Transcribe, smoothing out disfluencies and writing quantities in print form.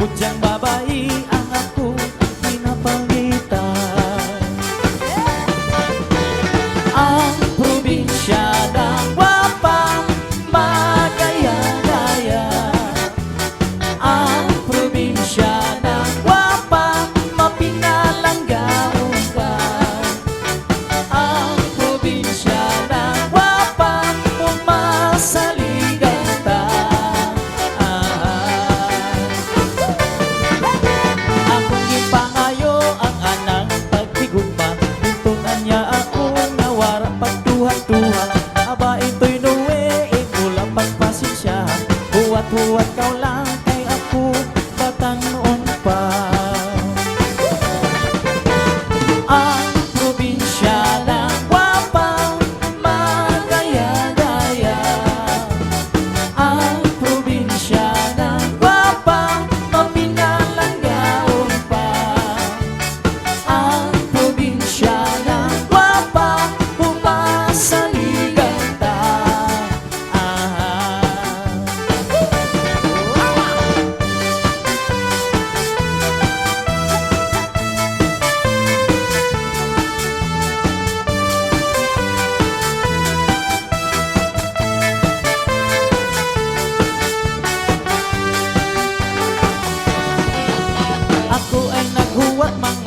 pudyang babae ang ako pinapalitan. Ang probinsya ng wapang magaya-gaya, ang probinsya ng wapang mapinalanggaon ka, ang probinsya ng wapang umasaligan ta. Akong ipangayo ang anang pagtigugma, pintunan niya ako nawara pagtuhat-tuhat. Aba ito'y nuwe, ikulang pagpasensya, huwat-huwat kau lang kay ako batang noon pa. Ang probinsya ng wapang magaya-gaya, ang probinsya ng wapang mapinalanggaon pa, ang probinsya ng wapang umasaligan ta. Ako ay naghuwat mga